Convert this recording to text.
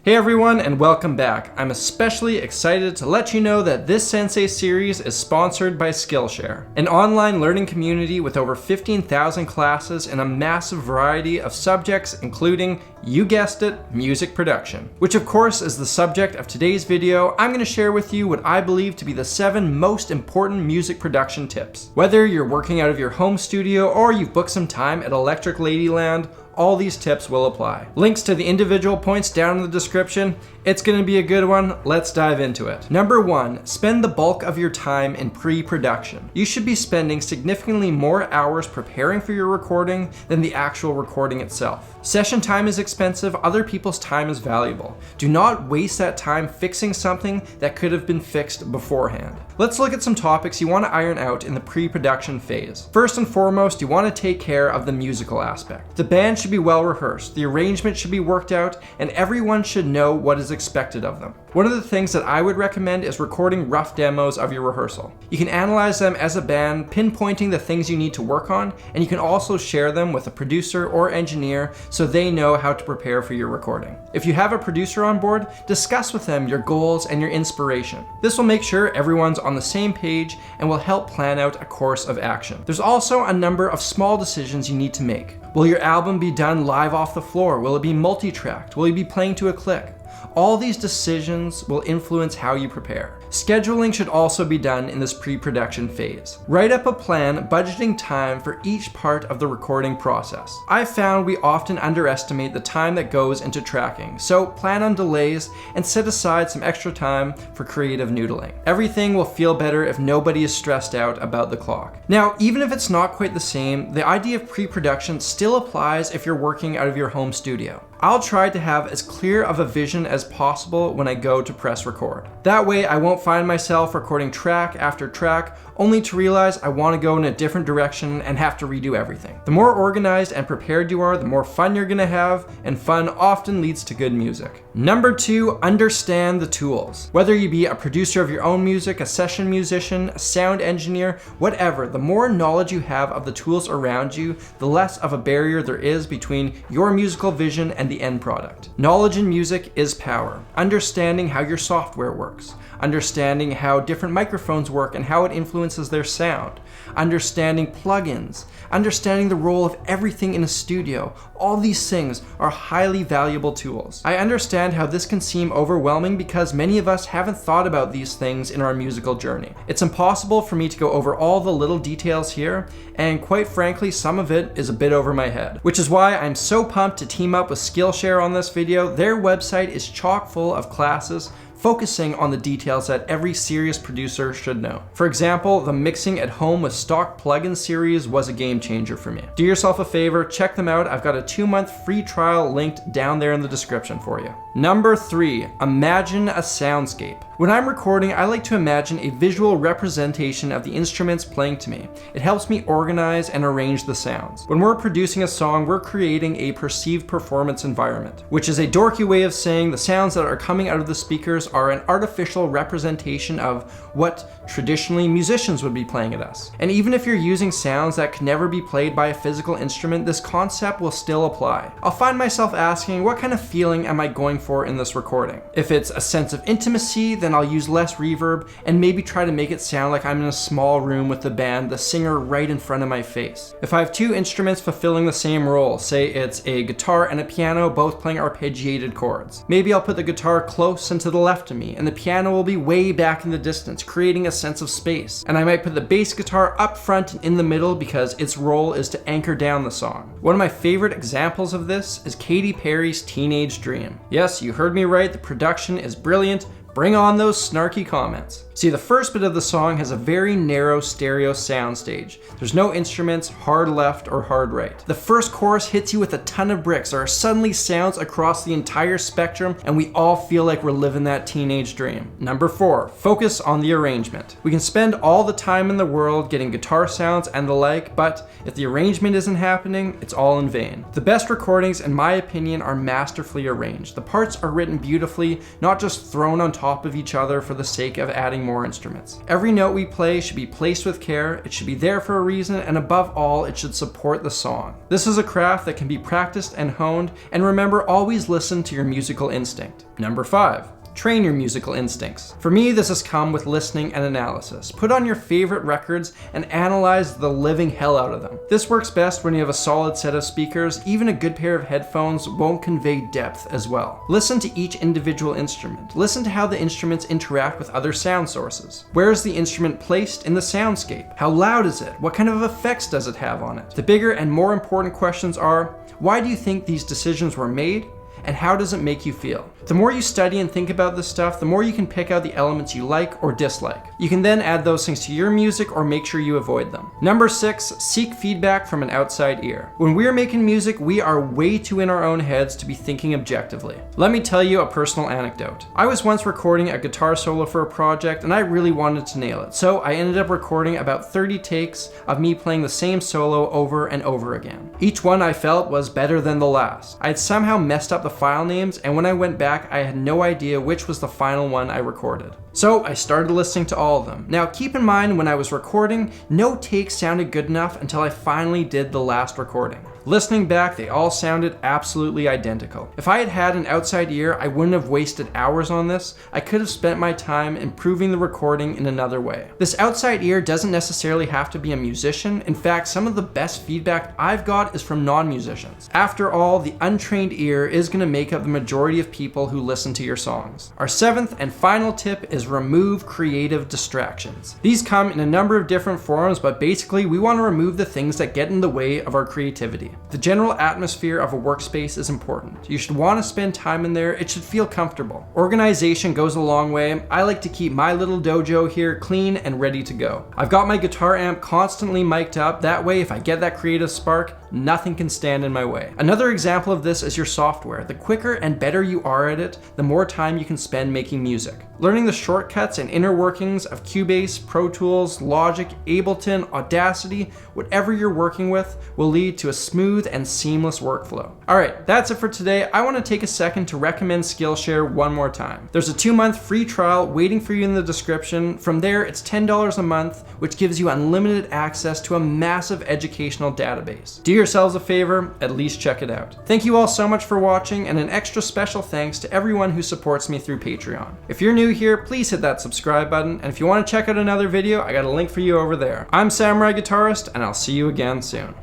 Hey everyone, and welcome back. I'm especially excited to let you know that this Sensei series is sponsored by Skillshare, an online learning community with over 15,000 classes and a massive variety of subjects, including, you guessed it, music production. Which of course is the subject of today's video. I'm going to share with you what I believe to be the 7 most important music production tips. Whether you're working out of your home studio or you've booked some time at Electric Ladyland, all these tips will apply. Links to the individual points down in the description. It's going to be a good one. Let's dive into it. Number 1, spend the bulk of your time in pre-production. You should be spending significantly more hours preparing for your recording than the actual recording itself. Session time is expensive, other people's time is valuable. Do not waste that time fixing something that could have been fixed beforehand. Let's look at some topics you want to iron out in the pre-production phase. First and foremost, you want to take care of the musical aspect. The band should be well rehearsed, the arrangement should be worked out, and everyone should know what is expected of them. One of the things that I would recommend is recording rough demos of your rehearsal. You can analyze them as a band, pinpointing the things you need to work on, and you can also share them with a producer or engineer so they know how to prepare for your recording. If you have a producer on board, discuss with them your goals and your inspiration. This will make sure everyone's on the same page and will help plan out a course of action. There's also a number of small decisions you need to make. Will your album be done live off the floor? Will it be multi-tracked? Will you be playing to a click? All these decisions will influence how you prepare. Scheduling should also be done in this pre-production phase. Write up a plan budgeting time for each part of the recording process. I've found we often underestimate the time that goes into tracking, so plan on delays and set aside some extra time for creative noodling. Everything will feel better if nobody is stressed out about the clock. Now, even if it's not quite the same, the idea of pre-production still applies if you're working out of your home studio. I'll try to have as clear of a vision as possible when I go to press record. That way I won't find myself recording track after track only to realize I want to go in a different direction and have to redo everything. The more organized and prepared you are, the more fun you're gonna have, and fun often leads to good music. Number 2, understand the tools. Whether you be a producer of your own music, a session musician, a sound engineer, whatever, the more knowledge you have of the tools around you, the less of a barrier there is between your musical vision and the end product. Knowledge in music is power. Understanding how your software works, understanding how different microphones work and how it influences their sound, understanding plugins, understanding the role of everything in a studio. All these things are highly valuable tools. I understand how this can seem overwhelming because many of us haven't thought about these things in our musical journey. It's impossible for me to go over all the little details here, and quite frankly, some of it is a bit over my head, which is why I'm so pumped to team up with Skillshare on this video. Their website is chock full of classes focusing on the details that every serious producer should know. For example, the Mixing at Home with Stock Plugins series was a game changer for me. Do yourself a favor, check them out. I've got a 2-month free trial linked down there in the description for you. Number 3, imagine a soundscape. When I'm recording, I like to imagine a visual representation of the instruments playing to me. It helps me organize and arrange the sounds. When we're producing a song, we're creating a perceived performance environment, which is a dorky way of saying the sounds that are coming out of the speakers are an artificial representation of what traditionally musicians would be playing at us. And even if you're using sounds that can never be played by a physical instrument, this concept will still apply. I'll find myself asking, what kind of feeling am I going for in this recording? If it's a sense of intimacy, then I'll use less reverb and maybe try to make it sound like I'm in a small room with the band, the singer right in front of my face. If I have 2 instruments fulfilling the same role, say it's a guitar and a piano both playing arpeggiated chords, maybe I'll put the guitar close and to the left of me and the piano will be way back in the distance, creating a sense of space. And I might put the bass guitar up front and in the middle because its role is to anchor down the song. One of my favorite examples of this is Katy Perry's Teenage Dream. Yes, you heard me right, the production is brilliant. Bring on those snarky comments. See, the first bit of the song has a very narrow stereo soundstage. There's no instruments, hard left or hard right. The first chorus hits you with a ton of bricks. There are suddenly sounds across the entire spectrum, and we all feel like we're living that teenage dream. Number 4, focus on the arrangement. We can spend all the time in the world getting guitar sounds and the like, but if the arrangement isn't happening, it's all in vain. The best recordings, in my opinion, are masterfully arranged. The parts are written beautifully, not just thrown on top top of each other for the sake of adding more instruments. Every note we play should be placed with care, it should be there for a reason, and above all, it should support the song. This is a craft that can be practiced and honed, and remember, always listen to your musical instinct. Number 5. Train your musical instincts. For me, this has come with listening and analysis. Put on your favorite records and analyze the living hell out of them. This works best when you have a solid set of speakers. Even a good pair of headphones won't convey depth as well. Listen to each individual instrument. Listen to how the instruments interact with other sound sources. Where is the instrument placed in the soundscape? How loud is it? What kind of effects does it have on it? The bigger and more important questions are, why do you think these decisions were made? And how does it make you feel? The more you study and think about this stuff, the more you can pick out the elements you like or dislike. You can then add those things to your music or make sure you avoid them. Number 6, seek feedback from an outside ear. When we're making music, we are way too in our own heads to be thinking objectively. Let me tell you a personal anecdote. I was once recording a guitar solo for a project and I really wanted to nail it. So I ended up recording about 30 takes of me playing the same solo over and over again. Each one I felt was better than the last. I had somehow messed up the file names, and when I went back, I had no idea which was the final one I recorded. So I started listening to all of them. Now keep in mind, when I was recording, no take sounded good enough until I finally did the last recording. Listening back, they all sounded absolutely identical. If I had had an outside ear, I wouldn't have wasted hours on this. I could have spent my time improving the recording in another way. This outside ear doesn't necessarily have to be a musician. In fact, some of the best feedback I've got is from non-musicians. After all, the untrained ear is going to make up the majority of people who listen to your songs. Our 7th and final tip is remove creative distractions. These come in a number of different forms, but basically we want to remove the things that get in the way of our creativity. The general atmosphere of a workspace is important. You should want to spend time in there. It should feel comfortable. Organization goes a long way. I like to keep my little dojo here clean and ready to go. I've got my guitar amp constantly mic'd up. That way, if I get that creative spark, nothing can stand in my way. Another example of this is your software. The quicker and better you are at it, the more time you can spend making music. Learning the shortcuts and inner workings of Cubase, Pro Tools, Logic, Ableton, Audacity, whatever you're working with, will lead to a smooth and seamless workflow. Alright, that's it for today. I want to take a second to recommend Skillshare one more time. There's a 2-month free trial waiting for you in the description. From there, it's $10 a month, which gives you unlimited access to a massive educational database. Do yourselves a favor, at least check it out. Thank you all so much for watching, and an extra special thanks to everyone who supports me through Patreon. If you're new here, please hit that subscribe button, and if you want to check out another video, I got a link for you over there. I'm Samurai Guitarist, and I'll see you again soon.